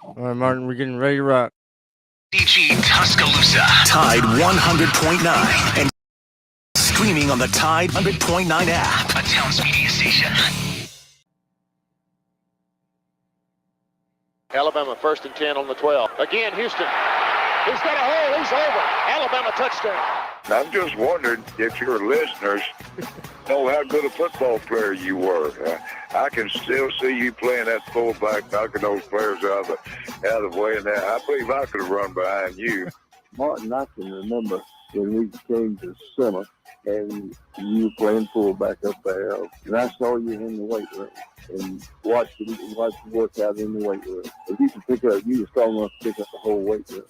All right, Martin, we're getting ready to rock. DG Tuscaloosa. Tide 100.9 and streaming on the Tide 100.9 app. A Towns media station. Alabama 1st and 10 on the 12. Again, Houston. He's got a hole. He's over. Alabama touchdown. I'm just wondering if your listeners know how good a football player you were. I can still see you playing that fullback, knocking those players out of the way. And I believe I could have run behind you. Martin, I can remember when we came to summer and you were playing fullback up there. And I saw you in the weight room and watched you work out in the weight room. If you could pick up, you were strong enough to pick up the whole weight room.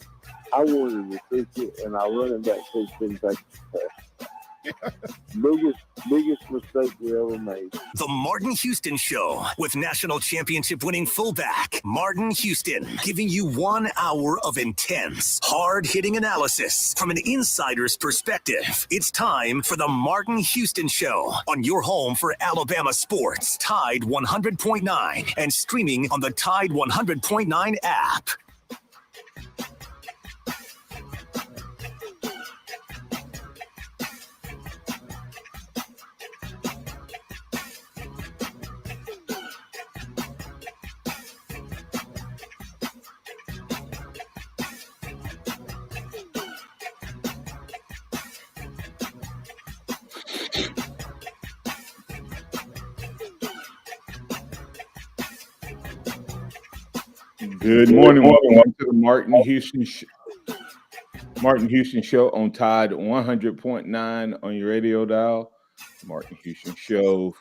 I wanted to fix it, and our running back coach didn't take it. Biggest mistake we ever made. The Martin Houston Show with national championship winning fullback Martin Houston, giving you 1 hour of intense, hard-hitting analysis from an insider's perspective. It's time for the Martin Houston Show on your home for Alabama sports, Tide 100.9, and streaming on the Tide 100.9 app. Good morning. Welcome to the Martin Houston Show on Tide 100.9 on your radio dial. Martin Houston Show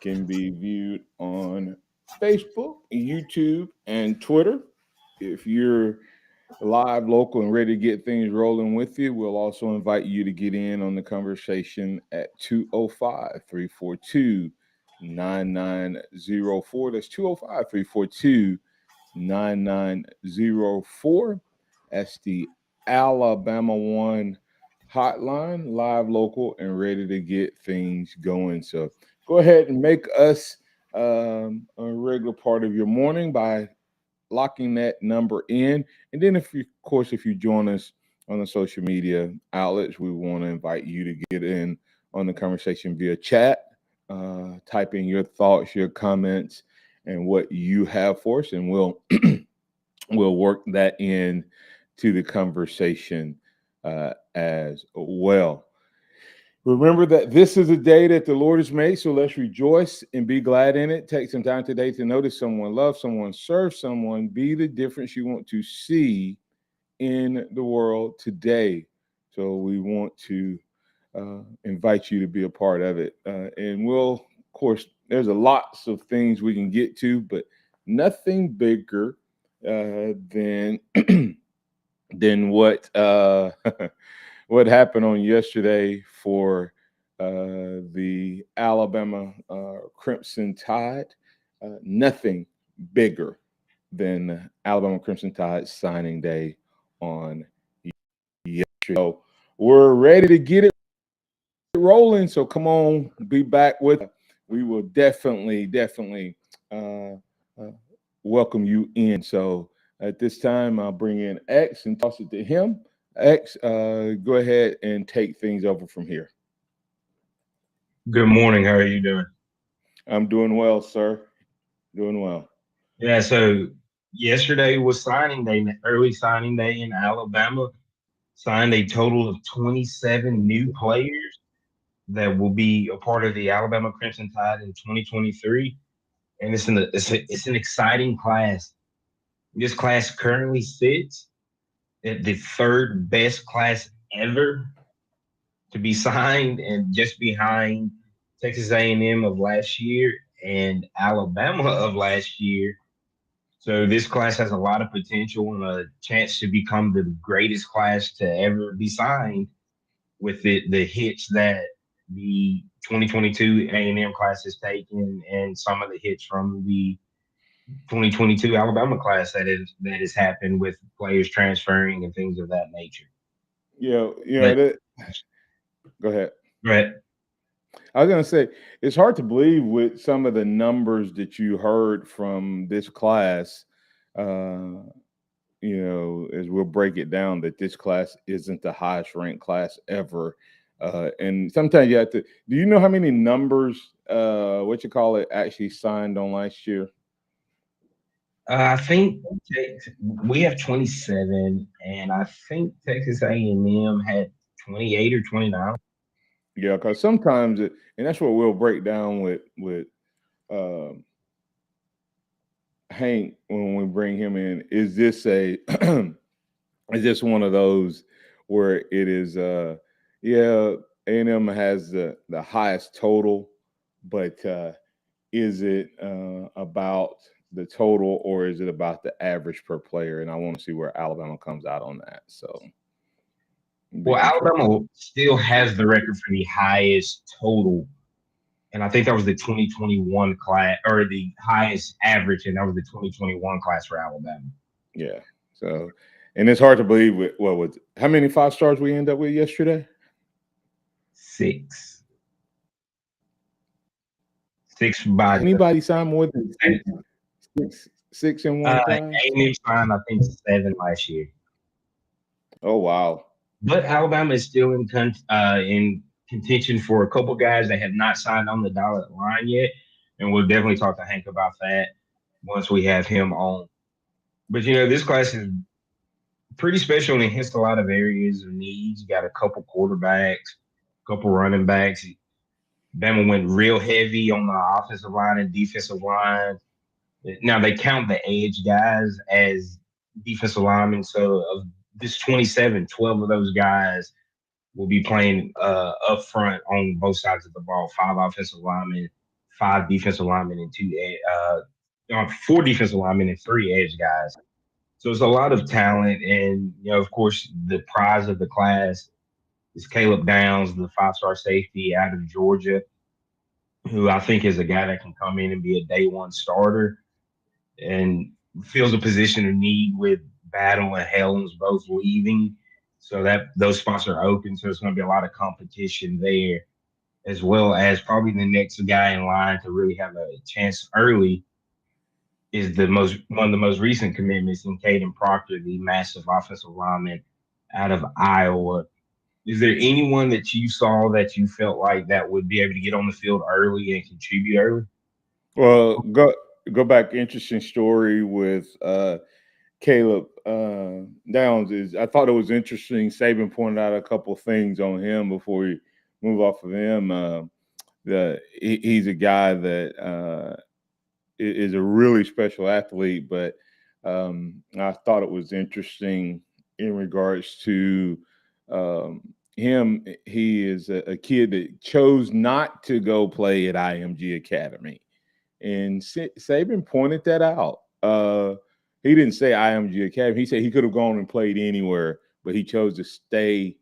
can be viewed on Facebook, YouTube, and Twitter. If you're live, local, and ready to get things rolling with you, we'll also invite you to get in on the conversation at 205-342-9904. That's 205-342-9904. That's the Alabama One hotline, live, local, and ready to get things going. So go ahead and make us a regular part of your morning by locking that number in. And then if you join us on the social media outlets, we want to invite you to get in on the conversation via chat. Type in your thoughts, your comments, and what you have for us, and we'll work that in to the conversation as well. Remember that this is a day that the Lord has made, so let's rejoice and be glad in it. Take some time today to notice someone, love someone, serve someone, be the difference you want to see in the world today. So we want to invite you to be a part of it. And we'll, of course, there's a lots of things we can get to, but nothing bigger than what what happened on yesterday for the Alabama Crimson Tide. Nothing bigger than Alabama Crimson Tide signing day on yesterday. So we're ready to get it rolling. So come on, be back with us. We will definitely welcome you in. So at this time, I'll bring in X and toss it to him. X, go ahead and take things over from here. Good morning. How are you doing? I'm doing well, sir. Doing well. Yeah, so yesterday was signing day, early signing day in Alabama. Signed a total of 27 new players that will be a part of the Alabama Crimson Tide in 2023. And it's an exciting class. This class currently sits at the third best class ever to be signed, and just behind Texas A&M of last year and Alabama of last year. So this class has a lot of potential and a chance to become the greatest class to ever be signed, with the hits that the 2022 A&M class has taken and some of the hits from the 2022 Alabama class that has happened with players transferring and things of that nature. Go ahead. Right. I was going to say, it's hard to believe with some of the numbers that you heard from this class as we'll break it down, that this class isn't the highest ranked class ever. And sometimes you have to. Do you know how many numbers, actually signed on last year? I think we have 27, and I think Texas A&M had 28 or 29. Yeah, because sometimes and that's what we'll break down with um, Hank when we bring him in. Is this is this one of those where it is? A&M has the highest total, but is it about the total or is it about the average per player? And I want to see where Alabama comes out on that. So be Well, interesting. Alabama still has the record for the highest total, and I think that was the 2021 class, or the highest average, and that was the 2021 class for Alabama. Yeah. So, and it's hard to believe what was how many 5 stars we end up with yesterday? 6. 6 by Anybody sign more than six in one class? A&M signed, I think, 7 last year. Oh wow. But Alabama is still in contention for a couple guys that have not signed on the dotted line yet, and we'll definitely talk to Hank about that once we have him on. But this class is pretty special and it hits a lot of areas of needs. You got a couple quarterbacks, a couple running backs. Bama went real heavy on the offensive line and defensive line. Now they count the edge guys as defensive linemen. So of this 27, 12 of those guys will be playing up front on both sides of the ball. 5 offensive linemen, 5 defensive linemen, and 4 defensive linemen and 3 edge guys. So it's a lot of talent, and of course, the prize of the class is Caleb Downs, the 5-star safety out of Georgia, who I think is a guy that can come in and be a day one starter and fills a position of need with Battle and Helms both leaving. So that those spots are open. So it's going to be a lot of competition there, as well as probably the next guy in line to really have a chance early is one of the most recent commitments in Caden Proctor, the massive offensive lineman out of Iowa. Is there anyone that you saw that you felt like that would be able to get on the field early and contribute early? Well, go back. Interesting story with Caleb Downs is I thought it was interesting. Saban pointed out a couple things on him before we move off of him. He's a guy that is a really special athlete, but I thought it was interesting in regards to him. He is a kid that chose not to go play at IMG Academy, and Saban pointed that out. He didn't say IMG Academy. He said he could have gone and played anywhere, but he chose to stay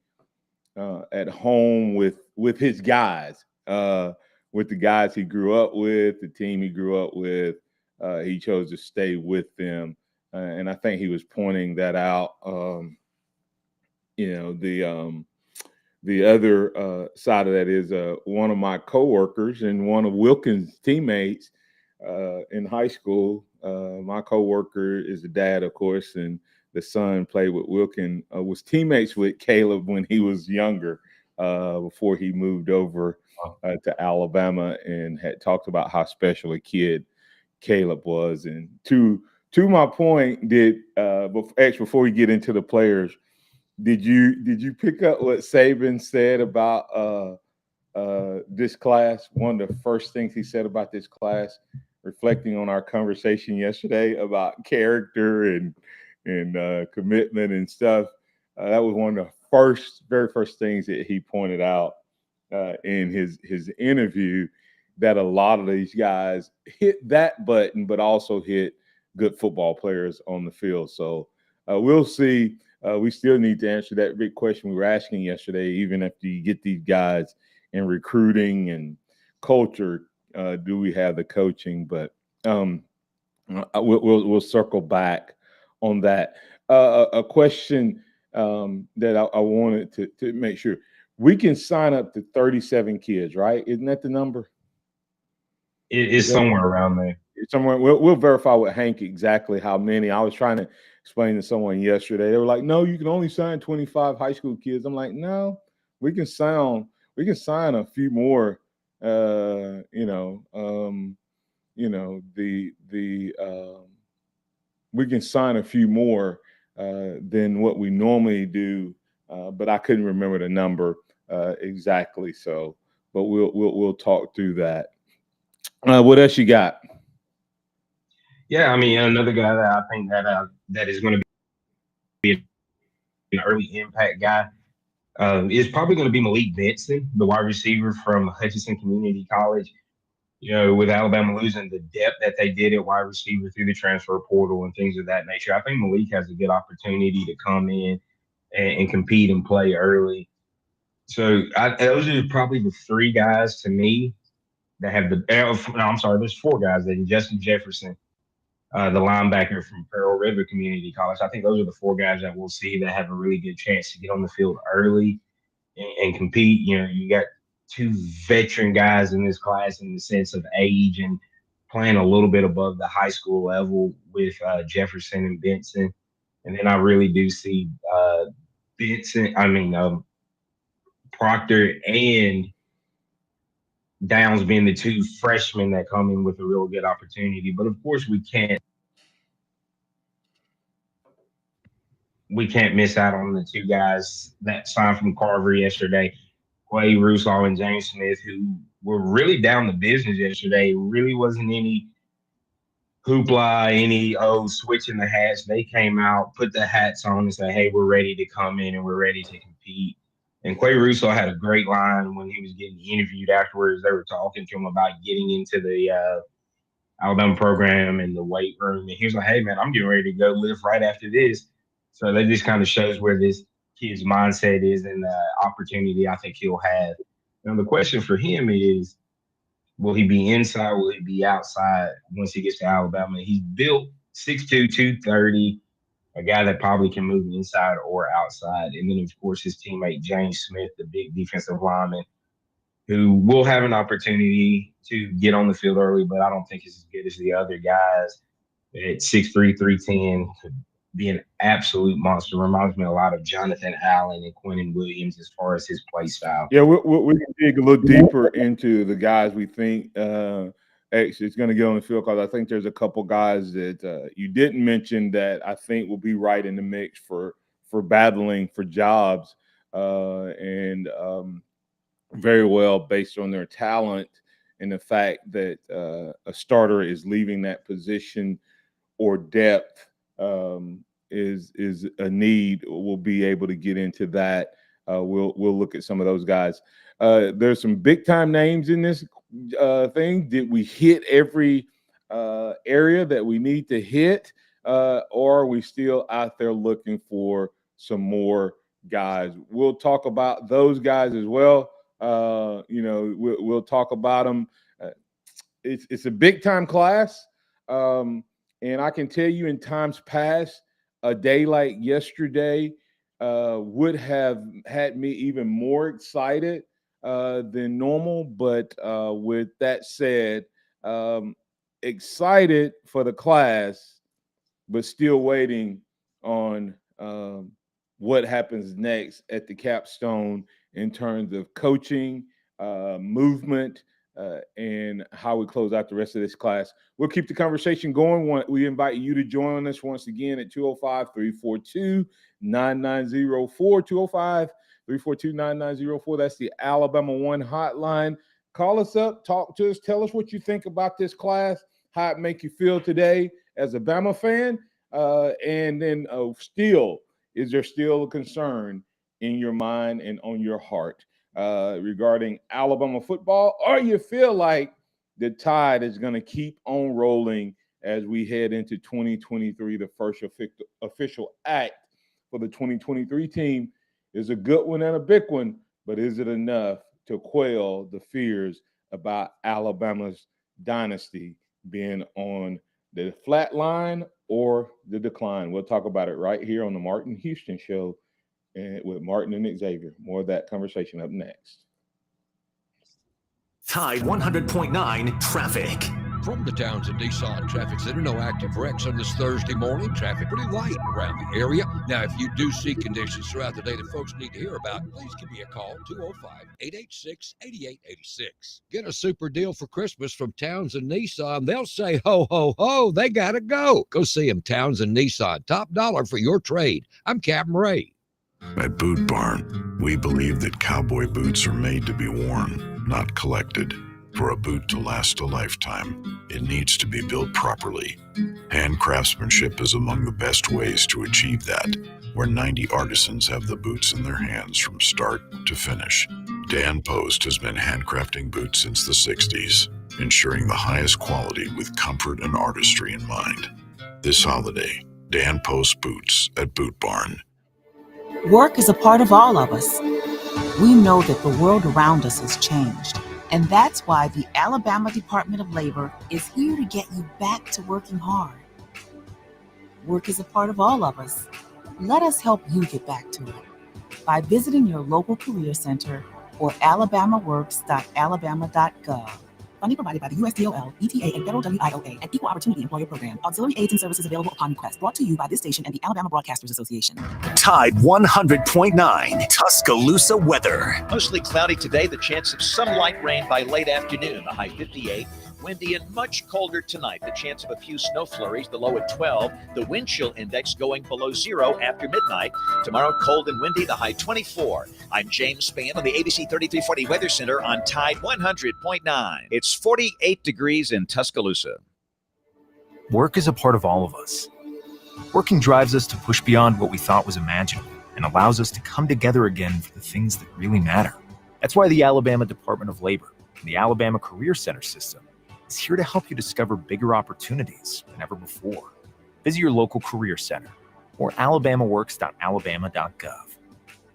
at home with his guys, with the guys he grew up with, the team he grew up with. He chose to stay with them, and I think he was pointing that out. The other side of that is one of my coworkers and one of Wilkins' teammates in high school. My coworker is the dad, of course, and the son played with Wilkin, was teammates with Caleb when he was younger, before he moved over to Alabama, and had talked about how special a kid Caleb was. And to my point, before we get into the players, did you pick up what Saban said about this class? One of the first things he said about this class, reflecting on our conversation yesterday about character and commitment and stuff. That was one of the very first things that he pointed out in his interview, that a lot of these guys hit that button, but also hit good football players on the field. So we'll see. We still need to answer that big question we were asking yesterday, even after you get these guys in recruiting and culture. Do we have the coaching? But we'll circle back on that. A question that I wanted to make sure. We can sign up to 37 kids, right? Isn't that the number? It's somewhere around there. somewhere. We'll verify with Hank exactly how many. I was trying to explain to someone yesterday. They were like, "No, you can only sign 25 high school kids." I'm like, "No, we can sign a few more." We can sign a few more than what we normally do, but I couldn't remember the number exactly. So, but we'll talk through that. What else you got? Yeah, I mean, another guy that I think that is going to be an early impact guy is probably going to be Malik Benson, the wide receiver from Hutchinson Community College. With Alabama losing the depth that they did at wide receiver through the transfer portal and things of that nature, I think Malik has a good opportunity to come in and compete and play early. So those are probably the three guys to me that have the. No, I'm sorry, there's four guys. That Justin Jefferson, the linebacker from Pearl River Community College. I think those are the four guys that we'll see that have a really good chance to get on the field early and compete. You got two veteran guys in this class in the sense of age and playing a little bit above the high school level with Jefferson and Benson. And then I really do see Proctor and Downs being the two freshmen that come in with a real good opportunity. But of course, we can't miss out on the two guys that signed from Carver yesterday, Quay Russaw and James Smith, who were really down the business yesterday. Really wasn't any hoopla, any switching the hats. They came out, put the hats on, and said, "Hey, we're ready to come in and we're ready to compete." And Quay Russaw had a great line when he was getting interviewed afterwards. They were talking to him about getting into the Alabama program and the weight room, and he was like, "Hey, man, I'm getting ready to go live right after this." So that just kind of shows where this kid's mindset is and the opportunity I think he'll have. Now, the question for him is, will he be inside? Will he be outside once he gets to Alabama? He's built 6'2", 230, a guy that probably can move inside or outside. And then, of course, his teammate, James Smith, the big defensive lineman, who will have an opportunity to get on the field early, but I don't think he's as good as the other guys at 6'3", 310, could be an absolute monster. Reminds me a lot of Jonathan Allen and Quentin Williams as far as his play style. Yeah, we can dig a little deeper into the guys we think actually is going to get on the field, because I think there's a couple guys that you didn't mention that I think will be right in the mix for battling for jobs and very well based on their talent and the fact that a starter is leaving that position or depth is a need. We'll be able to get into that. We'll look at some of those guys. There's some big time names in this thing. Did we hit every area that we need to hit, or are we still out there looking for some more guys? We'll talk about those guys as well. We'll talk about them. It's a big time class. And I can tell you in times past, a day like yesterday would have had me even more excited than normal. But with that said, excited for the class, but still waiting on what happens next at the capstone in terms of coaching, movement, and how we close out the rest of this class. We'll keep the conversation going. We invite you to join us once again at 205-342-9904, 205-342-9904. That's the Alabama One hotline. Call us up, talk to us, tell us what you think about this class, how it make you feel today as a Bama fan, and then is there still a concern in your mind and on your heart regarding Alabama football, or you feel like the tide is going to keep on rolling as we head into 2023? The first official act for the 2023 team is a good one and a big one, but is it enough to quell the fears about Alabama's dynasty being on the flat line or the decline? We'll talk about it right here on the Martin Houston Show with Martin and Xavier. More of that conversation up next. Tide 100.9 traffic. From the Townsend Nissan Traffic Center, no active wrecks on this Thursday morning. Traffic pretty light around the area. Now, if you do see conditions throughout the day that folks need to hear about, please give me a call, 205-886-8886. Get a super deal for Christmas from Townsend Nissan. They'll say, ho, ho, ho, they got to go. Go see them, Townsend Nissan. Top dollar for your trade. I'm Captain Ray. At Boot Barn, we believe that cowboy boots are made to be worn, not collected. For a boot to last a lifetime, it needs to be built properly. Hand craftsmanship is among the best ways to achieve that, where 90 artisans have the boots in their hands from start to finish. Dan Post has been handcrafting boots since the 60s, ensuring the highest quality with comfort and artistry in mind. This holiday, Dan Post boots at Boot Barn. Work is a part of all of us. We know that the world around us has changed, and that's why the Alabama Department of Labor is here to get you back to working hard. Work is a part of all of us. Let us help you get back to it by visiting your local career center or alabamaworks.alabama.gov. Funding provided by the USDOL, ETA, and Federal WIOA, and Equal Opportunity Employer Program. Auxiliary aids and services available upon request. Brought to you by this station and the Alabama Broadcasters Association. Tide 100.9 Tuscaloosa weather. Mostly cloudy today, the chance of some light rain by late afternoon, the high 58. Windy and much colder tonight. The chance of a few snow flurries, the low at 12. The wind chill index going below 0 after midnight. Tomorrow, cold and windy, the high 24. I'm James Spann on the ABC 3340 Weather Center on Tide 100.9. It's 48 degrees in Tuscaloosa. Work is a part of all of us. Working drives us to push beyond what we thought was imaginable and allows us to come together again for the things that really matter. That's why the Alabama Department of Labor and the Alabama Career Center system is here to help you discover bigger opportunities than ever before. Visit your local career center or alabamaworks.alabama.gov.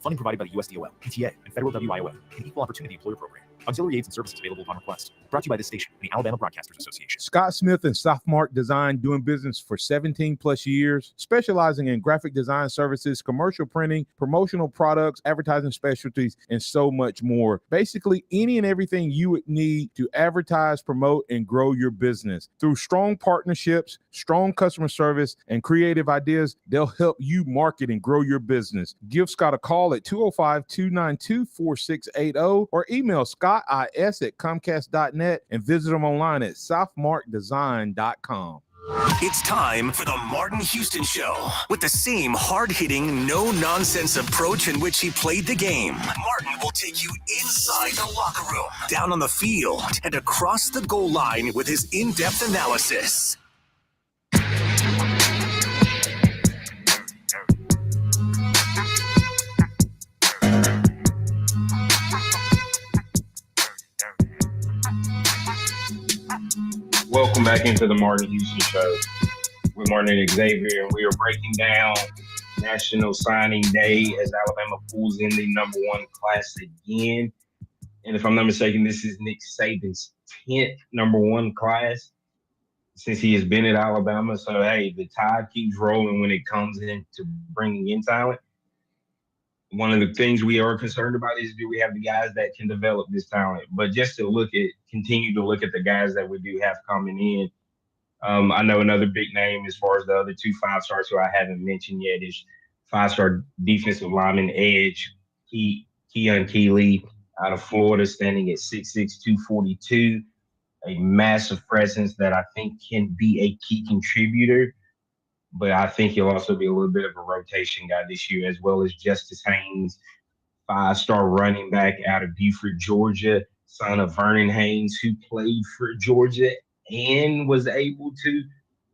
Funding provided by the USDOL, ETA, and Federal WIOA, and Equal Opportunity Employer Program. Auxiliary aids and services available upon request. Brought to you by this station and the Alabama Broadcasters Association. Scott Smith and Softmark Design, doing business for 17 plus years, specializing in graphic design services, commercial printing, promotional products, advertising specialties, and so much more. Basically, any and everything you would need to advertise, promote, and grow your business. Through strong partnerships, strong customer service, and creative ideas, they'll help you market and grow your business. Give Scott a call at 205-292-4680 or email scottis@comcast.net and visit them online at softmarkdesign.com. It's time for the Martin Houston Show. With the same hard-hitting, no-nonsense approach in which he played the game, Martin will take you inside the locker room, down on the field, and across the goal line with his in-depth analysis. Welcome back into the Martin Houston Show with Martin and Xavier, and we are breaking down National Signing Day as Alabama pulls in the number 1 class again. And if I'm not mistaken, this is Nick Saban's 10th number 1 class since he has been at Alabama. So, hey, the tide keeps rolling when it comes into bringing in talent. One of the things we are concerned about is, do we have the guys that can develop this talent? But just to continue to look at the guys that we do have coming in. I know another big name as far as the other 2 5-stars who I haven't mentioned yet is 5-star defensive lineman edge Keon Keeley out of Florida, standing at 6'6", 242, a massive presence that I think can be a key contributor. But I think he'll also be a little bit of a rotation guy this year, as well as Justice Haynes, 5-star running back out of Beaufort, Georgia, son of Vernon Haynes, who played for Georgia and was able to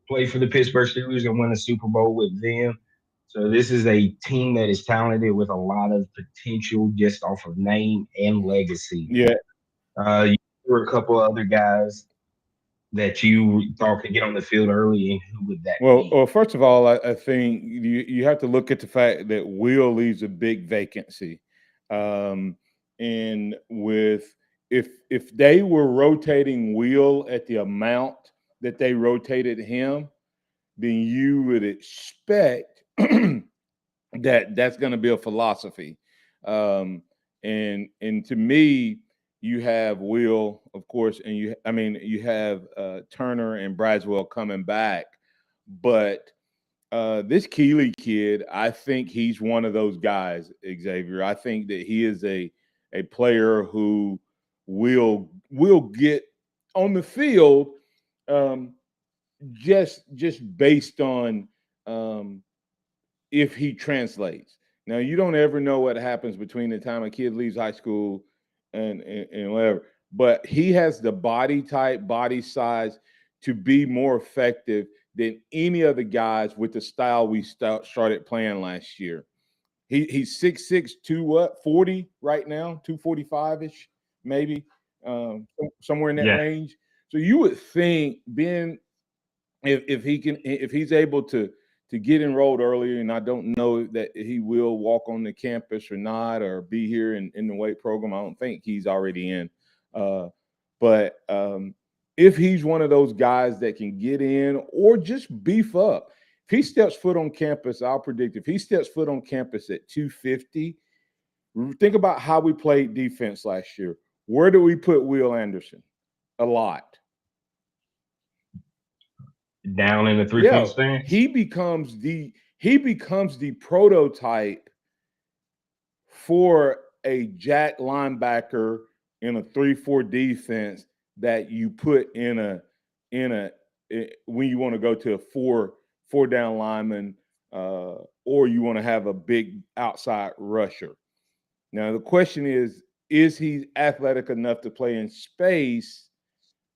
play for the Pittsburgh Steelers and win a Super Bowl with them. So this is a team that is talented with a lot of potential just off of name and legacy. Yeah. There were a couple of other guys that you thought could get on the field early, and who would that be? Well, first of all, I think you have to look at the fact that Will leaves a big vacancy. And with if they were rotating Will at the amount that they rotated him, then you would expect that's going to be a philosophy. And to me, you have Will, of course, and you have Turner and Braswell coming back, but this Keeley kid, I think he's one of those guys, Xavier. I think that he is a player who will get on the field, just based on if he translates. Now, you don't ever know what happens between the time a kid leaves high school and whatever, but he has the body type, body size to be more effective than any of the guys with the style we started playing last year. He's 6'6", 240 right now, 245-ish, maybe, somewhere in that Yeah. range. So you would think being if he's able to get enrolled earlier, and I don't know that he will walk on the campus or not, or be here in the weight program. I don't think he's already in. But if he's one of those guys that can get in or just beef up, if he steps foot on campus, I'll predict if he steps foot on campus at 250, think about how we played defense last year. Where do we put Will Anderson? A lot. Down in the 3-point stance. He becomes the prototype for a jack linebacker in a 3-4 defense that you put in a when you want to go to a four down lineman, or you want to have a big outside rusher. Now the question is he athletic enough to play in space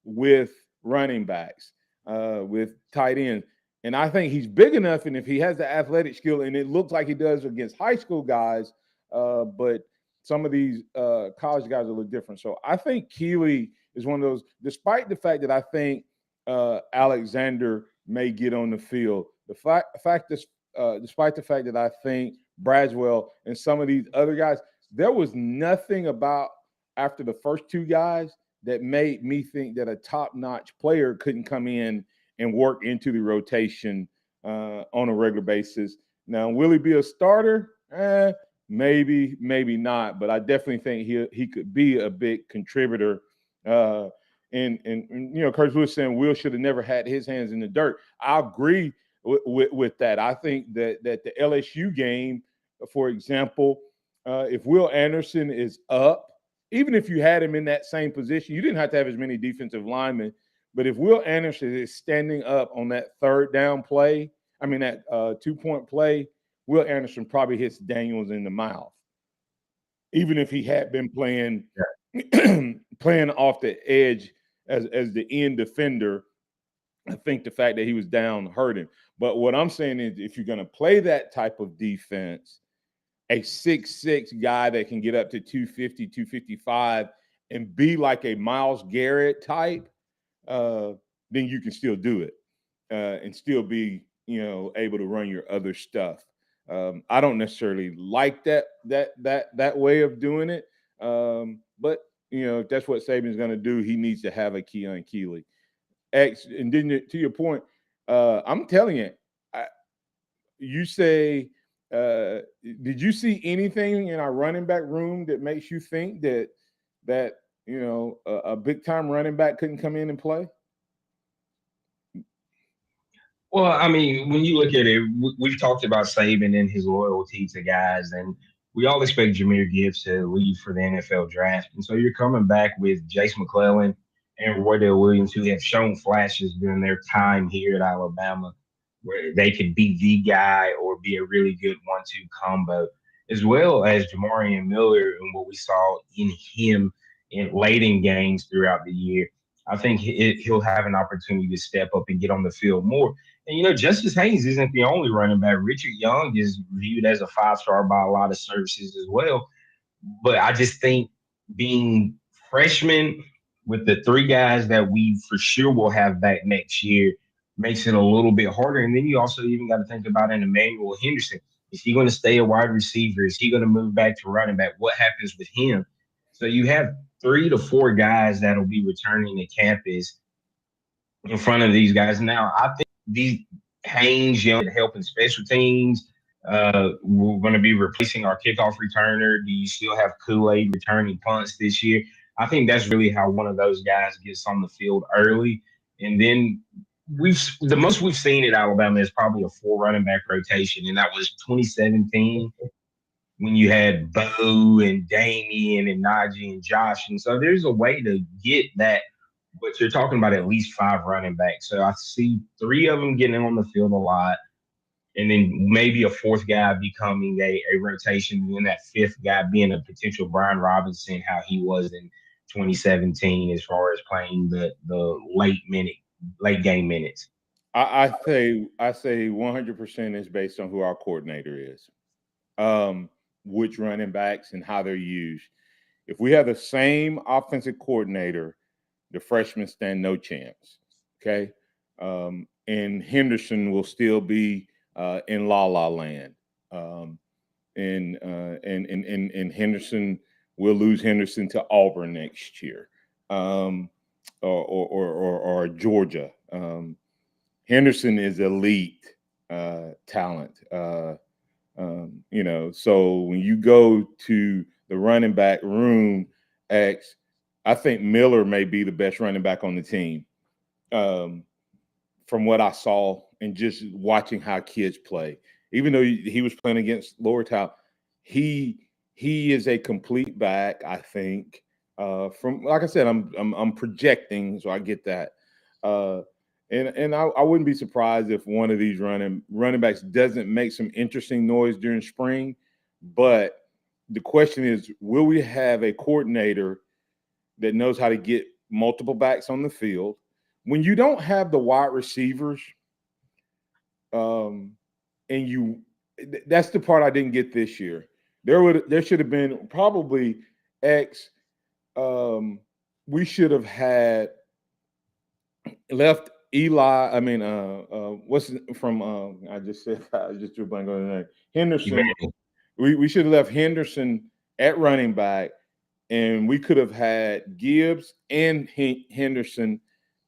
with running backs, with tight ends? And I think he's big enough, and if he has the athletic skill, and it looks like he does against high school guys, but some of these college guys are a little different. So I think Keeley is one of those, despite the fact that I think Alexander may get on the field. Despite the fact that I think Braswell and some of these other guys, there was nothing about after the first two guys that made me think that a top-notch player couldn't come in and work into the rotation on a regular basis. Now, will he be a starter? Maybe, maybe not. But I definitely think he could be a big contributor. And you know, Coach Lewis saying Will should have never had his hands in the dirt. I agree with that. I think that the LSU game, for example, if Will Anderson is up, even if you had him in that same position, you didn't have to have as many defensive linemen. But if Will Anderson is standing up on that third down play, that 2-point play, Will Anderson probably hits Daniels in the mouth. Even if he had been playing off the edge as the end defender, I think the fact that he was down hurt him. But what I'm saying is, if you're going to play that type of defense, a 6'6" guy that can get up to 250, 255 and be like a Myles Garrett type, then you can still do it and still be, able to run your other stuff. I don't necessarily like that way of doing it, but if that's what Saban's going to do, he needs to have a Keon Keeley. And then to your point, I'm telling you, you say, did you see anything in our running back room that makes you think that a big time running back couldn't come in and play? Well, when you look at it, we've talked about Saban and his loyalty to guys, and we all expect Jahmyr Gibbs to leave for the NFL draft. And so you're coming back with Jace McClellan and Roydell Williams, who have shown flashes during their time here at Alabama, where they could be the guy or be a really good 1-2 combo, as well as Jamarian Miller and what we saw in him late in games throughout the year. I think he'll have an opportunity to step up and get on the field more. And, Justice Haynes isn't the only running back. Richard Young is viewed as a 5-star by a lot of services as well. But I just think being freshman with the 3 guys that we for sure will have back next year makes it a little bit harder. And then you also even got to think about an Emmanuel Henderson. Is he going to stay a wide receiver? Is he going to move back to running back? What happens with him? So you have 3 to 4 guys that'll be returning to campus in front of these guys. Now, I think these Haynes, helping special teams, we're going to be replacing our kickoff returner. Do you still have Kool-Aid returning punts this year? I think that's really how one of those guys gets on the field early. And then the most we've seen at Alabama is probably a 4 running back rotation, and that was 2017 when you had Bo and Damian and Najee and Josh. And so there's a way to get that, but you're talking about at least 5 running backs. So I see 3 of them getting on the field a lot, and then maybe a 4th guy becoming a rotation, and then that 5th guy being a potential Brian Robinson, how he was in 2017 as far as playing the late game minutes. I say 100% is based on who our coordinator is, which running backs and how they're used. If we have the same offensive coordinator, the freshmen stand no chance. Okay, and Henderson will still be in La La Land, and Henderson will lose Henderson to Auburn next year, or Georgia. Henderson is elite talent. So when you go to the running back room, I think Miller may be the best running back on the team. From what I saw and just watching how kids play, even though he was playing against lower talent, he is a complete back. I think. From like I said, I'm projecting, so I get that. And I wouldn't be surprised if one of these running backs doesn't make some interesting noise during spring. But the question is, will we have a coordinator that knows how to get multiple backs on the field? When you don't have the wide receivers, and that's the part I didn't get this year. There should have been probably we should have had left Eli. I mean, what's from? I just drew a blank on the name. Henderson. We should have left Henderson at running back, and we could have had Gibbs and Henderson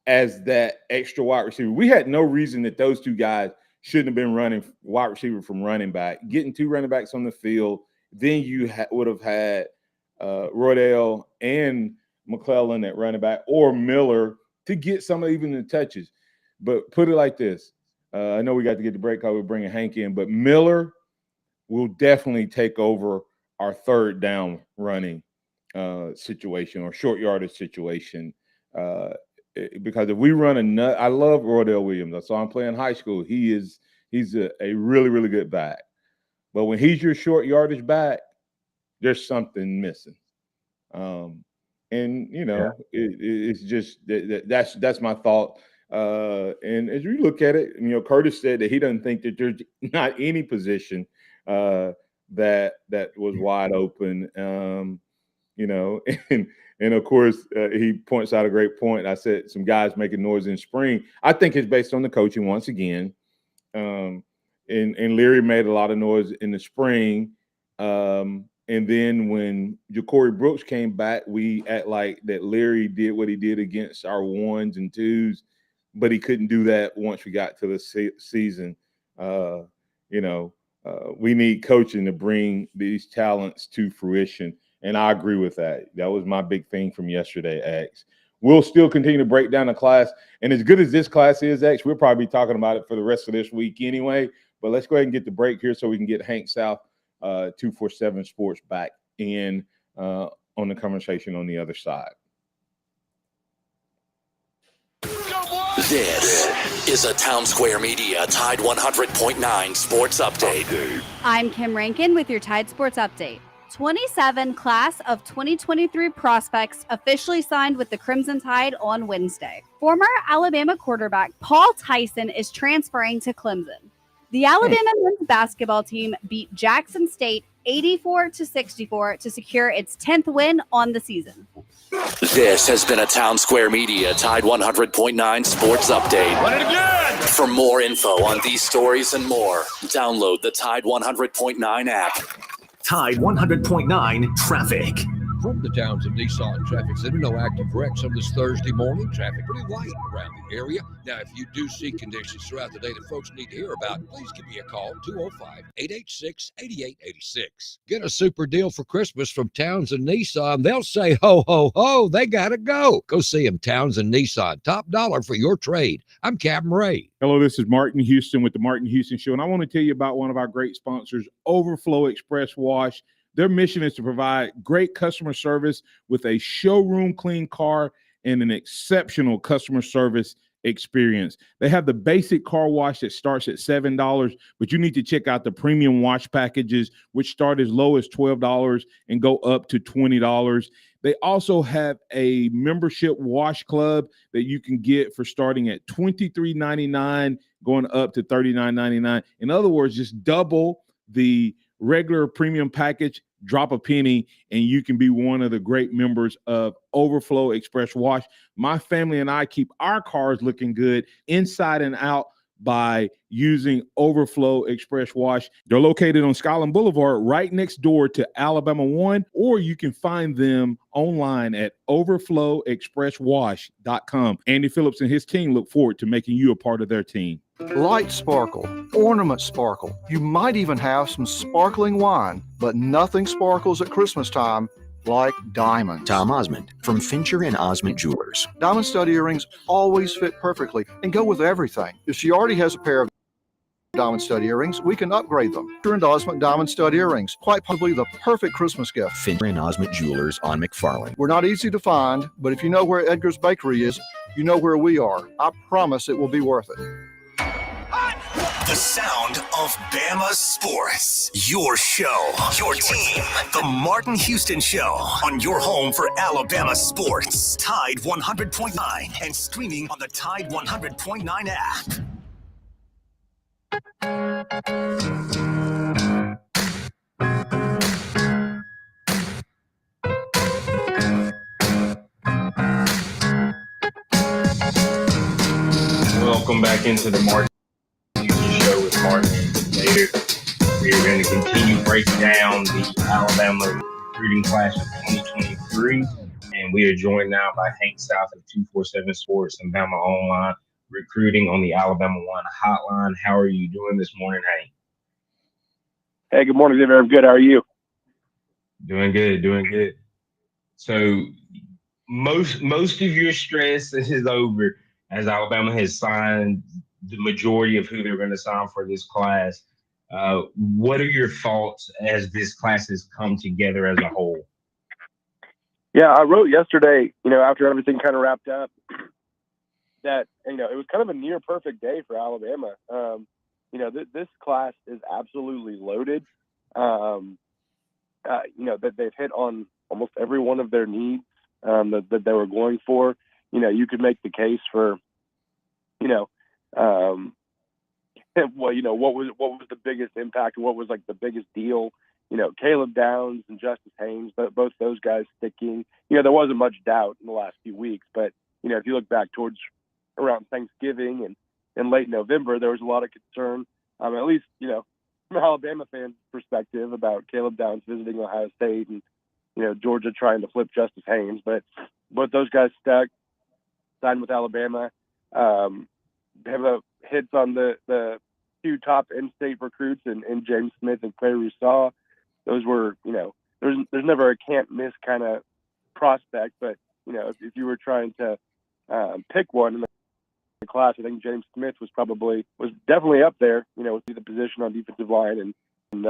as that extra wide receiver. We had no reason that those 2 guys shouldn't have been running wide receiver from running back. Getting 2 running backs on the field, then you would have had Roydell and McClellan at running back, or Miller to get some of even the touches. But put it like this. I know we got to get the break because we're bringing Hank in, but Miller will definitely take over our 3rd down running situation or short yardage situation. Because if we run I love Roydell Williams. I saw him play in high school. He's a really, really good back. But when he's your short yardage back, there's something missing. It's just that's my thought. And as you look at it, Curtis said that he doesn't think that there's not any position that was wide open. And of course, he points out a great point. I said some guys making noise in spring. I think it's based on the coaching once again. And Leary made a lot of noise in the spring. And then when Ja'Cory Brooks came back, we act like that Leary did what he did against our 1s and 2s, but he couldn't do that once we got to the season. We need coaching to bring these talents to fruition. And I agree with that. That was my big thing from yesterday, X. We'll still continue to break down the class. And as good as this class is, X, we'll probably be talking about it for the rest of this week anyway. But let's go ahead and get the break here so we can get Hank South, 247 Sports, back in on the conversation on the other side. This is a Town Square Media Tide 100.9 Sports Update. I'm Kim Rankin with your Tide Sports Update. 27 class of 2023 prospects officially signed with the Crimson Tide on Wednesday. Former Alabama quarterback Paul Tyson is transferring to Clemson. The Alabama men's basketball team beat Jackson State 84-64 to secure its 10th win on the season. This has been a Town Square Media Tide 100.9 Sports Update. Run it again! For more info on these stories and more, download the Tide 100.9 app. Tide 100.9 Traffic. From the Townsend Nissan Traffic Center, no active wrecks on this Thursday morning. Traffic pretty light around the area. Now, if you do see conditions throughout the day that folks need to hear about, please give me a call, 205-886-8886. Get a super deal for Christmas from Townsend Nissan. They'll say, ho, ho, ho, they got to go. Go see them, Townsend Nissan. Top dollar for your trade. I'm Captain Ray. Hello, this is Martin Houston with the Martin Houston Show, and I want to tell you about one of our great sponsors, Overflow Express Wash. Their mission is to provide great customer service with a showroom clean car and an exceptional customer service experience. They have the basic car wash that starts at $7, but you need to check out the premium wash packages, which start as low as $12 and go up to $20. They also have a membership wash club that you can get for starting at $23.99, going up to $39.99. In other words, just double the regular premium package, drop a penny, and you can be one of the great members of Overflow Express Wash. My family and I keep our cars looking good inside and out by using Overflow Express Wash. They're located on Skyland Boulevard right next door to Alabama 1, or you can find them online at overflowexpresswash.com. Andy Phillips and his team look forward to making you a part of their team. Light sparkle, ornament sparkle. You might even have some sparkling wine, but nothing sparkles at Christmas time like diamonds. Tom Osmond from Fincher and Osmond Jewelers. Diamond stud earrings always fit perfectly and go with everything. If she already has a pair of diamond stud earrings, we can upgrade them. Fincher and Osmond diamond stud earrings, quite possibly the perfect Christmas gift. Fincher and Osmond Jewelers on McFarland. We're not easy to find, but if you know where Edgar's Bakery is, you know where we are. I promise it will be worth it. The sound of Bama sports. Your show, your team. The Martin Houston Show on your home for Alabama sports. Tide 100.9 and streaming on the Tide 100.9 app. Welcome back into the Martin Show with Martin and Xavier. We are going to continue breaking down the Alabama recruiting class of 2023, and we are joined now by Hank South of 247 Sports and Bama Online recruiting on the Alabama One hotline. How are you doing this morning, Hank? Hey, good morning, Xavier. I'm good. How are you? Doing good. So most of your stress is over as Alabama has signed the majority of who they're going to sign for this class. What are your thoughts as this class has come together as a whole? Yeah, I wrote yesterday, after everything kind of wrapped up, that, it was kind of a near perfect day for Alabama. This class is absolutely loaded. That they've hit on almost every one of their needs that they were going for. You could make the case for, what was the biggest impact? What was like the biggest deal? Caleb Downs and Justice Haynes, but both those guys sticking. There wasn't much doubt in the last few weeks, but if you look back towards around Thanksgiving and late November, there was a lot of concern, at least from an Alabama fan's perspective, about Caleb Downs visiting Ohio State and Georgia trying to flip Justice Haynes, but those guys stuck, signed with Alabama. They have hits on the two top in-state recruits in James Smith and Claire Rousseau. Those were, there's never a can't miss kind of prospect, but if you were trying to pick one in the class, I think James Smith was definitely up there, with the position on defensive line and him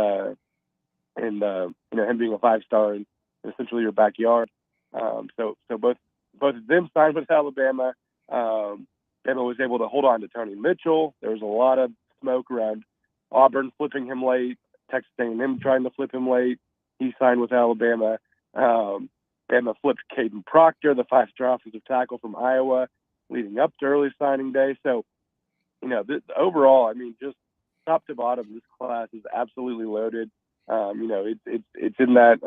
being a 5-star in essentially your backyard. So both of them signed with Alabama. Bama was able to hold on to Tony Mitchell. There was a lot of smoke around Auburn flipping him late, Texas A&M trying to flip him late. He signed with Alabama. Bama flipped Caden Proctor, the 5-star offensive tackle from Iowa, leading up to early signing day. So, overall, just top to bottom, this class is absolutely loaded. It's in that,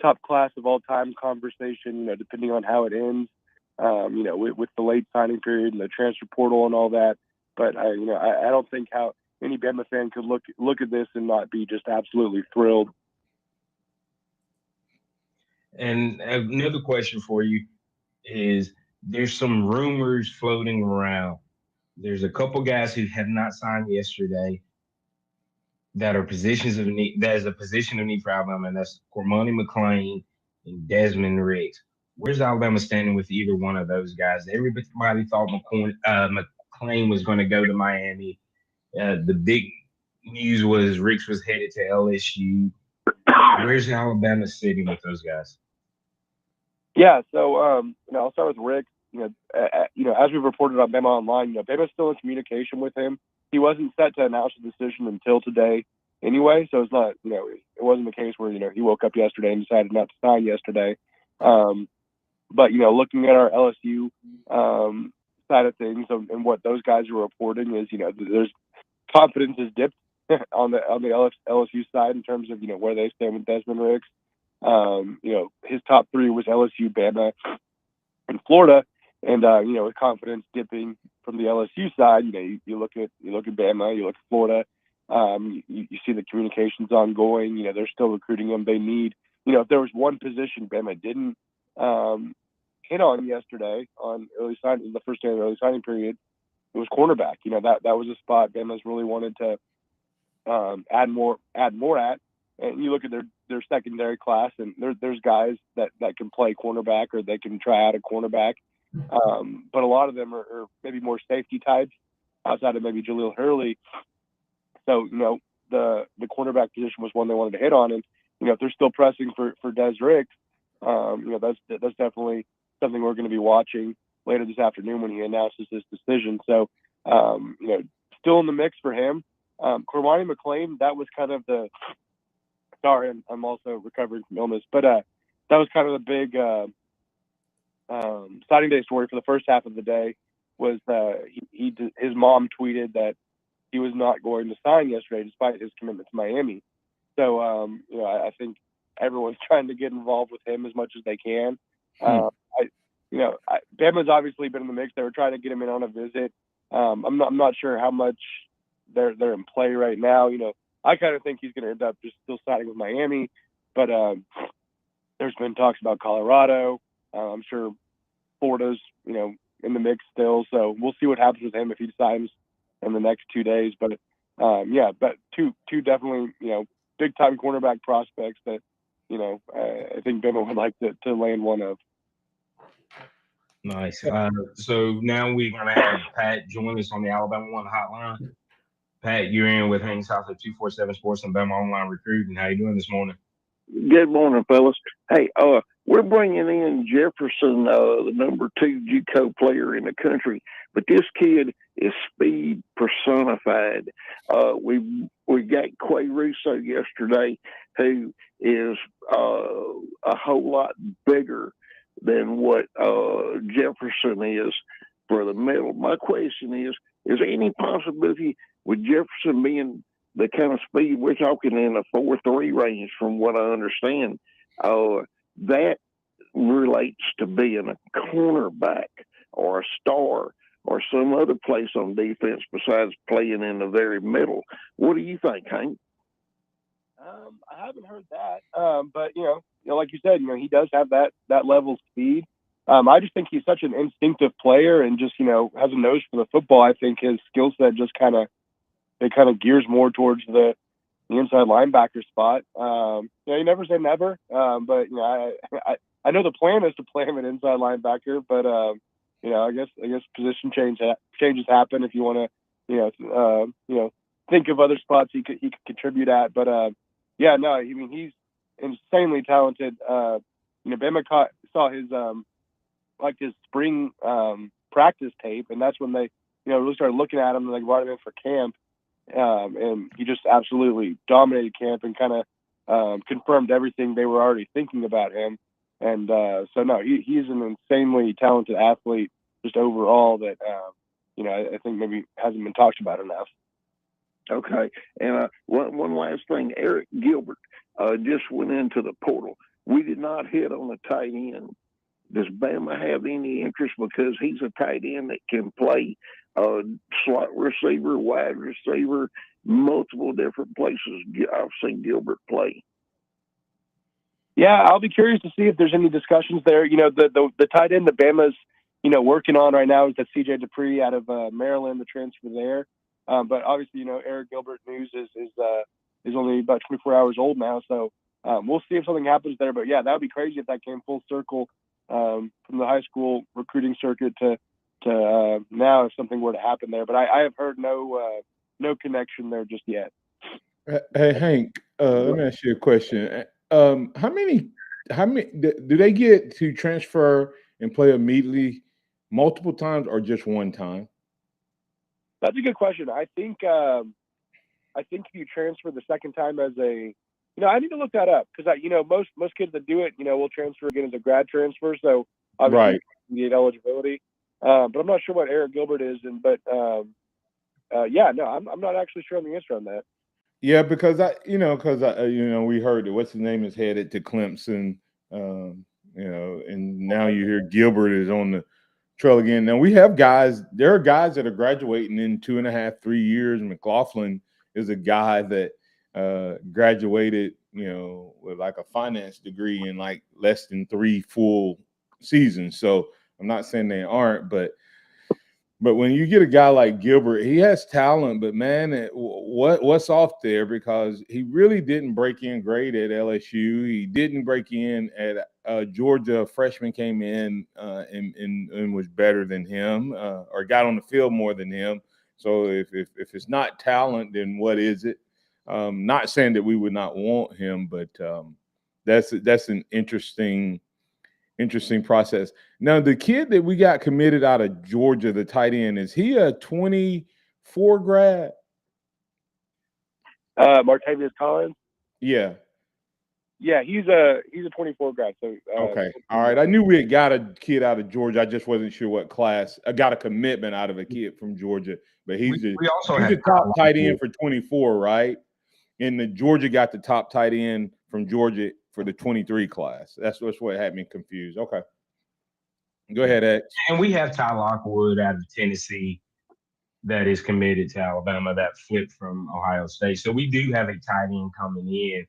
top class of all time conversation, depending on how it ends, with the late signing period and the transfer portal and all that. But I don't think how any Bama fan could look at this and not be just absolutely thrilled. And another question for you is there's some rumors floating around. There's a couple guys who have not signed yesterday that are positions of need. That is a position of need for Alabama, and that's Cormani McClain and Desmond Riggs. Where's Alabama standing with either one of those guys? Everybody thought McClain was going to go to Miami. The big news was Riggs was headed to LSU. Where's Alabama sitting with those guys? Yeah, so I'll start with Rick. As we've reported on Bama Online, Bama's still in communication with him. He wasn't set to announce the decision until today, anyway. So it's not, it wasn't the case where he woke up yesterday and decided not to sign yesterday. But looking at our LSU side of things and what those guys are reporting is, there's confidence is dipped on the LSU side in terms of where they stand with Desmond Riggs. His top three was LSU, Bama, and Florida, and with confidence dipping from the LSU side, you look at Bama, you look at Florida, you see the communications ongoing. They're still recruiting them. They need, if there was one position Bama didn't hit on yesterday on early signing, the first day of the early signing period, it was cornerback. That was a spot Bama's really wanted to add more at. And you look at their secondary class, and there's guys that can play cornerback or they can try out a cornerback. But a lot of them are maybe more safety types outside of maybe Jaleel Hurley. So, the cornerback position was one they wanted to hit on. And, if they're still pressing for Des Riggs, that's definitely something we're going to be watching later this afternoon when he announces his decision. So, still in the mix for him. Cormani McClain, that was kind of sorry, I'm also recovering from illness, but that was kind of the big signing day story for the first half of the day. Was his mom tweeted that he was not going to sign yesterday despite his commitment to Miami. So I think everyone's trying to get involved with him as much as they can. Bama's obviously been in the mix. They were trying to get him in on a visit. I'm not sure how much they're in play right now. I kind of think he's going to end up just still signing with Miami, but there's been talks about Colorado. I'm sure Florida's, in the mix still. So we'll see what happens with him if he signs in the next 2 days. But but two definitely, big time cornerback prospects that, I think Bama would like to land one of. Nice. So now we're going to have Pat join us on the Alabama One hotline. Pat, you're in with Haynes House at 247 Sports and Bama Online Recruiting. How you doing this morning? Good morning, fellas. Hey, we're bringing in Jefferson, the number 2 JUCO player in the country, but this kid is speed personified. We got Quay Russo yesterday, who is a whole lot bigger than what Jefferson is for the middle. My question is there any possibility with Jefferson being the kind of speed we're talking in a 4.3 range, from what I understand, that relates to being a cornerback or a star or some other place on defense besides playing in the very middle? What do you think, Hank? I haven't heard that, but like you said, he does have that level of speed. I just think he's such an instinctive player and just has a nose for the football. I think his skill set just kind of gears more towards the inside linebacker spot. You never say never, but I know the plan is to play him at inside linebacker, but I guess position changes happen if you want to think of other spots he could contribute at. But he's insanely talented. Bama saw his his spring practice tape, and that's when they really started looking at him and they brought him in for camp. And he just absolutely dominated camp and kind of confirmed everything they were already thinking about him. And he's an insanely talented athlete just overall that I think maybe hasn't been talked about enough. Okay, and one last thing, Eric Gilbert just went into the portal. We did not hit on a tight end. Does Bama have any interest, because he's a tight end that can play slot receiver, wide receiver, multiple different places I've seen Gilbert play? Yeah, I'll be curious to see if there's any discussions there. The tight end that Bama's working on right now is that C.J. Dupree out of Maryland, the transfer there. But obviously, Eric Gilbert news is only about 24 hours old now, so we'll see if something happens there. But yeah, that would be crazy if that came full circle from the high school recruiting circuit to now if something were to happen there. But I have heard no connection there just yet. Hey Hank, let me ask you a question. How many do they get to transfer and play immediately, multiple times, or just one time? That's a good question. I think if you transfer the second time as I need to look that up because most kids that do it, will transfer again as a grad transfer. So obviously Right. you need eligibility. But I'm not sure what Eric Gilbert is, but yeah, no, I'm not actually sure on the answer on that. Yeah, because we heard that what's his name is headed to Clemson, and now you hear Gilbert is on the trail again. Now we have guys. There are guys that are graduating in 2.5, 3 years. McLaughlin is a guy that graduated, with like a finance degree in like less than 3 full seasons. So I'm not saying they aren't, but when you get a guy like Gilbert, he has talent, but man, what's off there? Because he really didn't break in great at LSU. He didn't break in at Georgia. A freshman came in and was better than him, or got on the field more than him. So if it's not talent, then what is it? Not saying that we would not want him, but that's an interesting process. Now, the kid that we got committed out of Georgia, the tight end, is he a 24 grad? Martavius Collins. Yeah. Yeah, he's a 24 grad. So Okay. All right. I knew we had got a kid out of Georgia. I just wasn't sure what class. I got a commitment out of a kid from Georgia, but he's the top tight end for 24, right? And the Georgia got the top tight end from Georgia for the 23 class. That's what had me confused. Okay. Go ahead, X. And we have Ty Lockwood out of Tennessee that is committed to Alabama that flipped from Ohio State. So we do have a tight end coming in.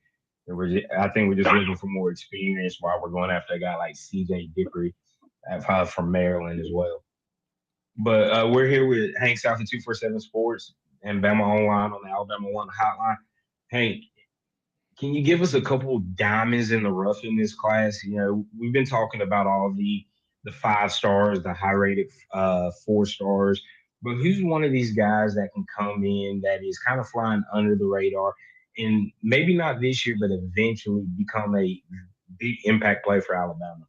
I think we're just looking for more experience while we're going after a guy like C.J. Dupree from Maryland as well. But we're here with Hank South of 247 Sports and Bama Online on the Alabama One hotline. Hank, can you give us a couple diamonds in the rough in this class? We've been talking about all the 5 stars, the high rated 4 stars, but who's one of these guys that can come in that is kind of flying under the radar and maybe not this year, but eventually become a big impact play for Alabama?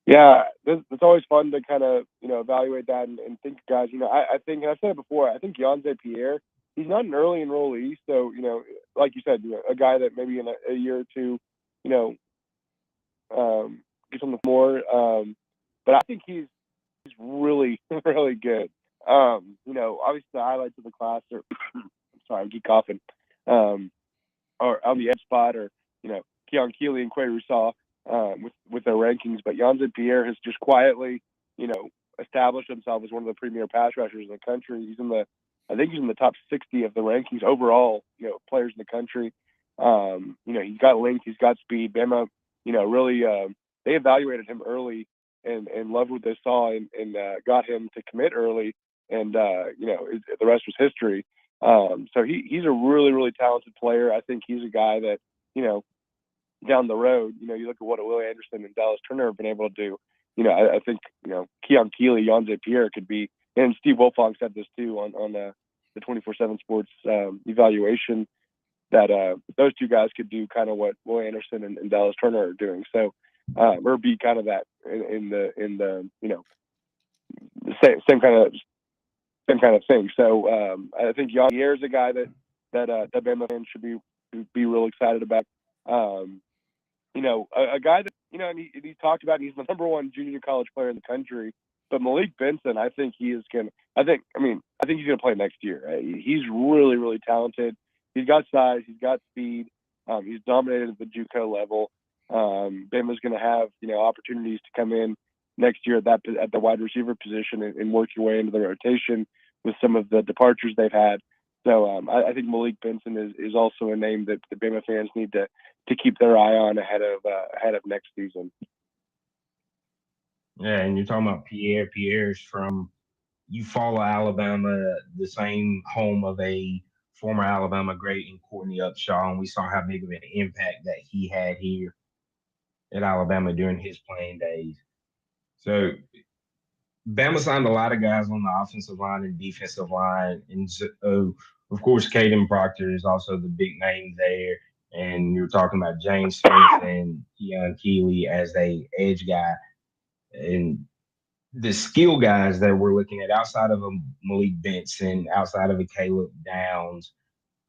Yeah, it's always fun to kind of evaluate that and think, guys. I think, and I've said it before, I think Xavier, he's not an early enrollee, so like you said, a guy that maybe in a year or two, gets on the floor. But I think he's really really good. Obviously the highlights of the class are I'm sorry, I keep coughing. Or on the edge spot, or Keon Keeley and Quay Rousseau with their rankings, but Xavier has just quietly, established himself as one of the premier pass rushers in the country. I think he's in the top 60 of the rankings overall, players in the country. He's got length, he's got speed. Bama, really, they evaluated him early and loved what they saw and got him to commit early. And, the rest was history. So he's a really, really talented player. I think he's a guy that, down the road, you look at what Willie Anderson and Dallas Turner have been able to do. I think, Keon Keeley, Xavier could be, and Steve Wilfong said this too on the 24/7 Sports evaluation, that those two guys could do kind of what Willie Anderson and Dallas Turner are doing. So, or be kind of that in the the same kind of thing. So I think Xavier is a guy that Bama fans should be real excited about. A guy that and he talked about, he's the number 1 junior college player in the country. But Malik Benson, I think he is going to. I think he's going to play next year. Right? He's really, really talented. He's got size. He's got speed. He's dominated at the JUCO level. Bama's going to have opportunities to come in next year at the wide receiver position and work your way into the rotation with some of the departures they've had. So I think Malik Benson is also a name that the Bama fans need to keep their eye on ahead of next season. Yeah, and you're talking about Pierre. Pierre's from Eufaula, Alabama, the same home of a former Alabama great in Courtney Upshaw, and we saw how big of an impact that he had here at Alabama during his playing days. So Bama signed a lot of guys on the offensive line and defensive line, and of course, Caden Proctor is also the big name there. And you're talking about James Smith and Keon Keeley as a edge guy, and the skill guys that we're looking at outside of a Malik Benson, outside of a Caleb Downs.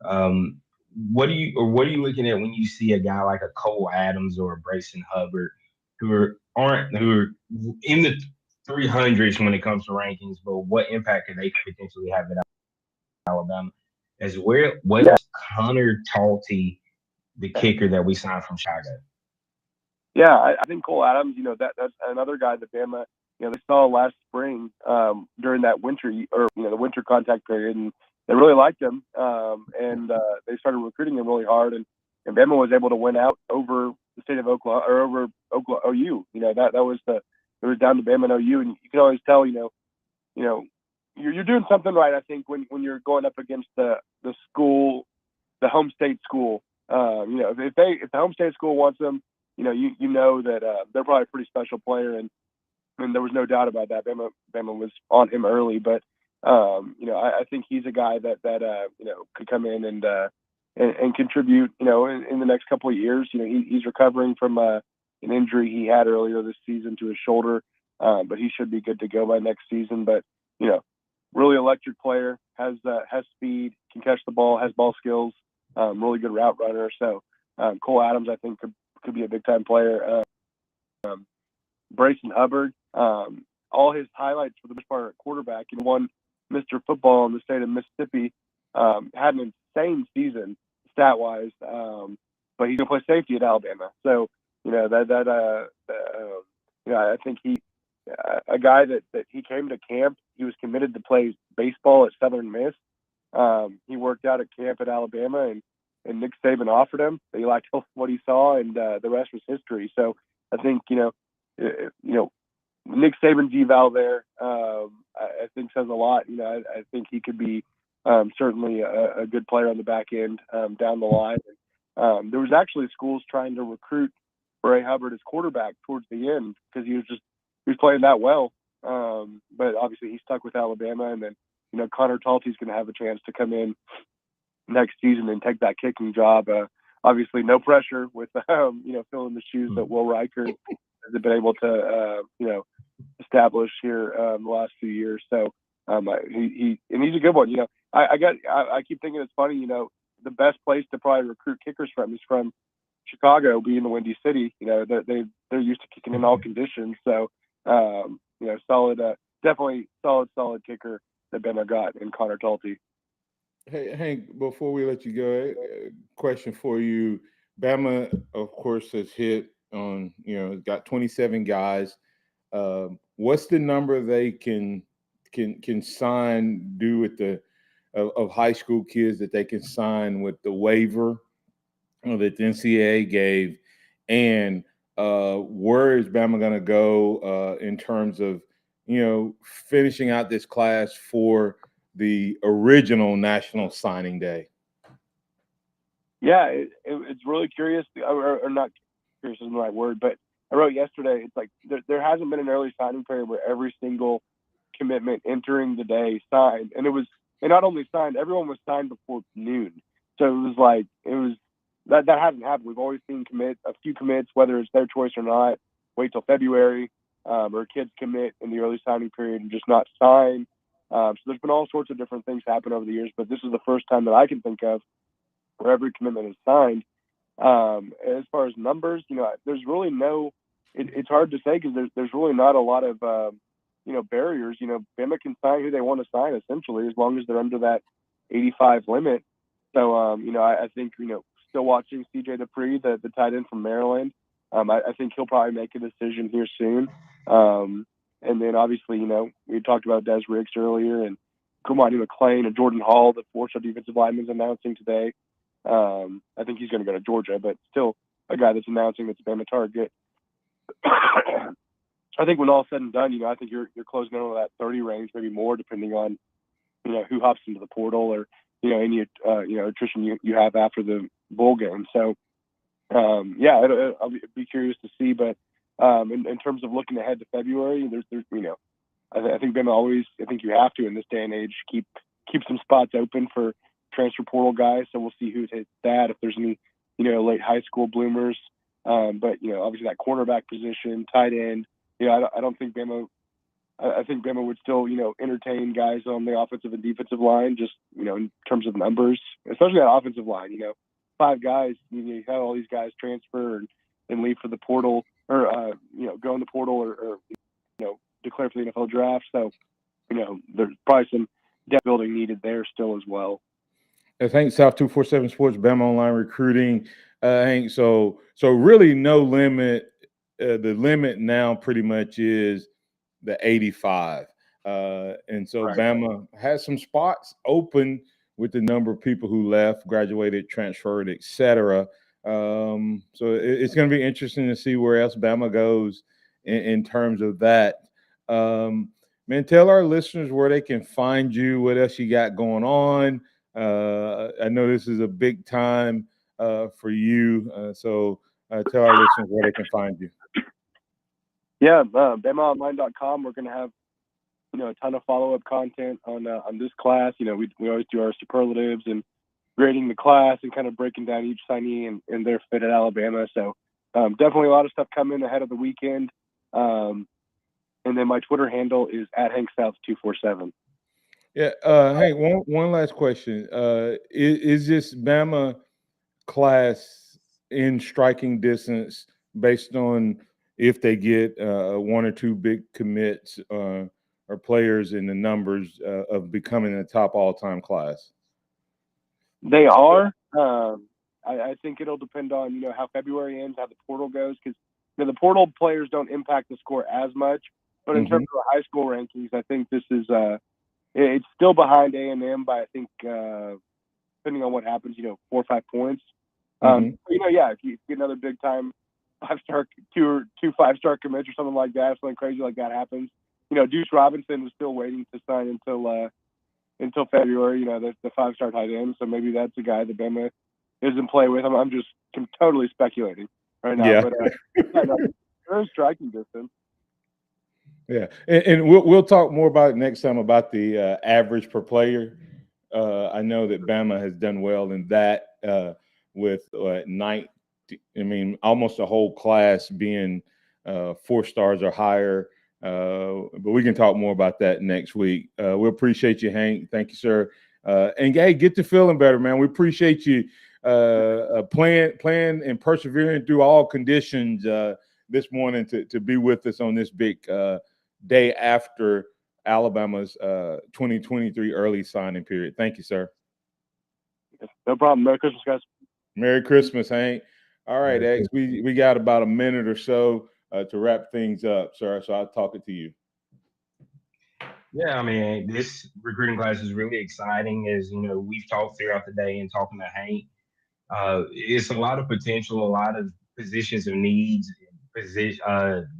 What are you looking at when you see a guy like a Cole Adams or a Brayson Hubbard who are in the 300s when it comes to rankings, but what impact could they potentially have at Alabama? As well as Connor Talty, the kicker that we signed from Chicago. Yeah, I think Cole Adams, that's another guy that Bama, they saw last spring during that winter or the winter contact period, and they really liked him, and they started recruiting him really hard, and Bama was able to win out over the state of Oklahoma or over OU. It was down to Bama and OU, and you can always tell, you're doing something right. I think when you're going up against the school, the home state school, if the home state school wants them, you know that they're probably a pretty special player, and there was no doubt about that. Bama was on him early, but I think he's a guy that could come in and contribute. In the next couple of years, he's recovering from an injury he had earlier this season to his shoulder, but he should be good to go by next season. But really electric player, has speed, can catch the ball, has ball skills, really good route runner. So Cole Adams, I think, could be a big time player. Brayson Hubbard, all his highlights for the most part at quarterback, won Mr. Football in the state of Mississippi, had an insane season stat wise, but he's gonna play safety at Alabama. So I think he a guy that he came to camp. He was committed to play baseball at Southern Miss. He worked out at camp at Alabama, and Nick Saban offered him. He liked what he saw, and the rest was history. So I think Nick Saban's eval there, I think says a lot. I think he could be certainly a good player on the back end down the line. There was actually schools trying to recruit Bray Hubbard as quarterback towards the end because he was playing that well. But obviously he stuck with Alabama, and then Connor Talty's going to have a chance to come in next season and take that kicking job. Obviously, no pressure with filling the shoes that Will Riker has been able to establish here the last few years. So he's a good one. I keep thinking it's funny. The best place to probably recruit kickers from is from Chicago, being the Windy City. They're used to kicking in all conditions. So solid, definitely solid kicker that Bama got in Connor Talty. Hey, Hank, before we let you go, question for you. Bama, of course, has hit on, got 27 guys. What's the number they can sign, do with of high school kids that they can sign with the waiver that the NCAA gave? And where is Bama going to go in terms of, finishing out this class for the original National Signing Day? Yeah, it's really curious, or not curious isn't the right word, but I wrote yesterday, it's like there hasn't been an early signing period where every single commitment entering the day signed. And they not only signed, everyone was signed before noon. So that hasn't happened. We've always seen a few commits, whether it's their choice or not, wait till February, or kids commit in the early signing period and just not sign. So there's been all sorts of different things happen over the years, but this is the first time that I can think of where every commitment is signed. As far as numbers, there's really it's hard to say because there's really not a lot of, barriers. Bama can sign who they want to sign essentially, as long as they're under that 85 limit. So, I think, still watching CJ Dupree, the tight end from Maryland. I think he'll probably make a decision here soon. And then obviously, we talked about Des Riggs earlier, and Kamani McClain and Jordan Hall, the 4-star defensive lineman, is announcing today. I think he's going to go to Georgia, but still a guy that's announcing that's a Bama target. I think when all said and done, I think you're closing in on that 30 range, maybe more, depending on, who hops into the portal or, any, attrition you have after the bowl game. So, I'll be curious to see. But in terms of looking ahead to February, there's I think Bama always, I think you have to in this day and age keep some spots open for transfer portal guys. So we'll see who hits that, if there's any, late high school bloomers. But obviously that cornerback position, tight end. I don't think Bama. I think Bama would still, entertain guys on the offensive and defensive line, just in terms of numbers, especially that offensive line. 5 guys. You have all these guys transfer and leave for the portal, or go in the portal, or declare for the NFL draft. So, there's probably some depth building needed there still as well. Thanks, South 247 Sports, Bama Online Recruiting. Hank, so really no limit. The limit now pretty much is the 85. And so Right. Bama has some spots open with the number of people who left, graduated, transferred, etc. So it's going to be interesting to see where else Bama goes in terms of that. Man, tell our listeners where they can find you, what else you got going on. I know this is a big time for you. So tell our listeners where they can find you. Yeah, BamaOnline.com. We're going to have, a ton of follow-up content on this class. We always do our superlatives and grading the class and kind of breaking down each signee and their fit at Alabama. So definitely a lot of stuff coming ahead of the weekend. And then my Twitter handle is @HankSouth247. Yeah. Hey, one last question. Is this Bama class in striking distance based on if they get 1 or 2 big commits or players in the numbers of becoming a top all-time class? They are. I think it'll depend on, how February ends, how the portal goes, because the portal players don't impact the score as much. But in terms of high school rankings, I think this is it's still behind A&M by, I think, depending on what happens, 4 or 5 points. If you get another big time 5-star, 2 5-star commits or something like that, if something crazy like that happens, Deuce Robinson was still waiting to sign until February. The 5-star tight end, so maybe that's a guy that Bama is in play with. I'm totally speculating right now, but very striking distance. Yeah, and we'll talk more about it next time about the average per player. I know that Bama has done well in that with almost a whole class being 4 stars or higher. But we can talk more about that next week. We appreciate you, Hank. Thank you, sir. And hey, get to feeling better, man. We appreciate you playing and persevering through all conditions this morning to be with us on this big day after Alabama's 2023 early signing period. Thank you, sir. No problem. Merry Christmas, guys. Merry Christmas, Hank. All right, X, we got about a minute or so to wrap things up, sir. So I'll talk it to you. Yeah, this recruiting class is really exciting. As we've talked throughout the day and talking to Hank. It's a lot of potential, a lot of positions of needs,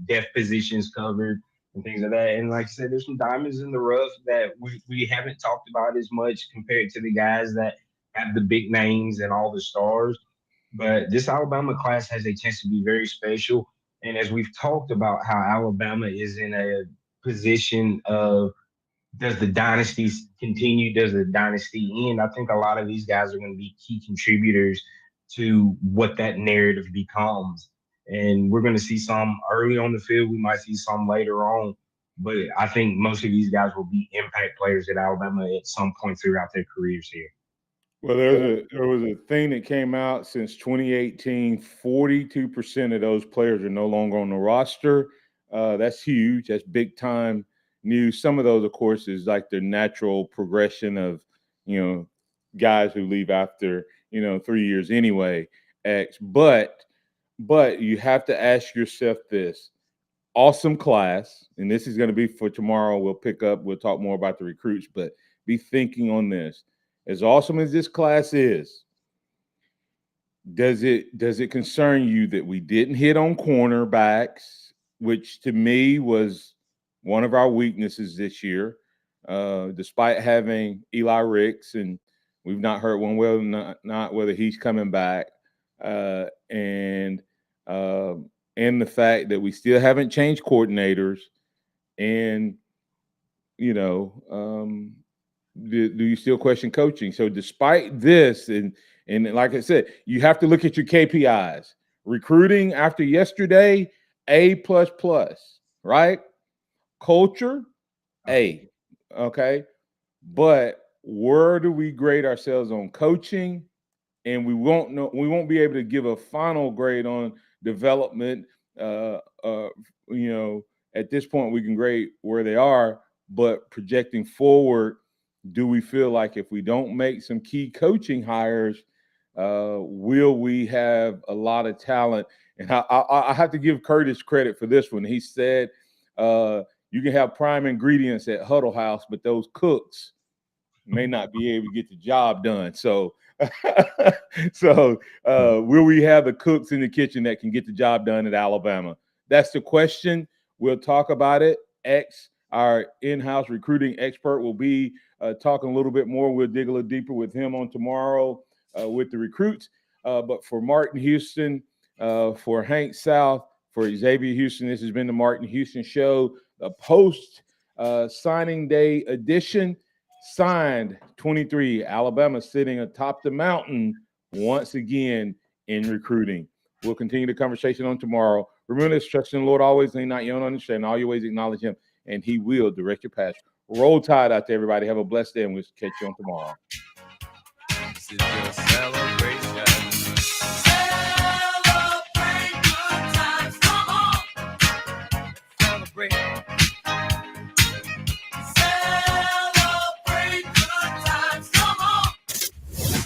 depth positions covered, and things like that. And like I said, there's some diamonds in the rough that we haven't talked about as much compared to the guys that have the big names and all the stars. But this Alabama class has a chance to be very special. And as we've talked about how Alabama is in a position of, does the dynasty continue? Does the dynasty end? I think a lot of these guys are going to be key contributors to what that narrative becomes. And we're going to see some early on the field. We might see some later on. But I think most of these guys will be impact players at Alabama at some point throughout their careers here. Well, there was a thing that came out since 2018. 42% of those players are no longer on the roster. That's huge. That's big time news. Some of those, of course, is like the natural progression of, guys who leave after, 3 years anyway. But you have to ask yourself this. Awesome class, and this is going to be for tomorrow. We'll talk more about the recruits, but be thinking on this. As awesome as this class is, does it concern you that we didn't hit on cornerbacks, which to me was one of our weaknesses this year, despite having Eli Ricks, and we've not heard one way or not whether he's coming back, and the fact that we still haven't changed coordinators, and do you still question coaching? So despite this, and like I said, you have to look at your KPIs. Recruiting after yesterday, A++, right? Culture, A, okay? But where do we grade ourselves on coaching? And we won't be able to give a final grade on development. At this point we can grade where they are, but projecting forward, do we feel like if we don't make some key coaching hires, will we have a lot of talent? And I have to give Curtis credit for this one. He said, you can have prime ingredients at Huddle House, but those cooks may not be able to get the job done. So, will we have the cooks in the kitchen that can get the job done at Alabama? That's the question. We'll talk about it. Our in-house recruiting expert, will be talking a little bit more. We'll dig a little deeper with him on tomorrow with the recruits. But for Martin Houston, for Hank South, for Xavier Houston, this has been the Martin Houston Show, the post signing day edition. Signed 23, Alabama sitting atop the mountain once again in recruiting. We'll continue the conversation on tomorrow. Remember this, trust in the Lord always, lean not your own understanding. All your ways acknowledge him, and he will direct your path. Roll Tide out there, everybody. Have a blessed day, and we'll catch you on tomorrow. This is your celebration. Celebrate good times, come on. Celebrate.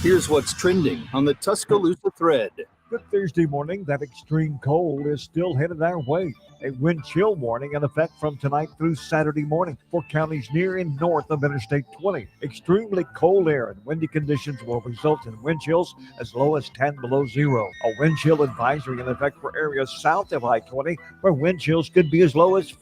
Here's what's trending on the Tuscaloosa thread. Good Thursday morning. That extreme cold is still headed our way. A wind chill warning in effect from tonight through Saturday morning for counties near and north of Interstate 20. Extremely cold air and windy conditions will result in wind chills as low as 10 below zero. A wind chill advisory in effect for areas south of I-20, where wind chills could be as low as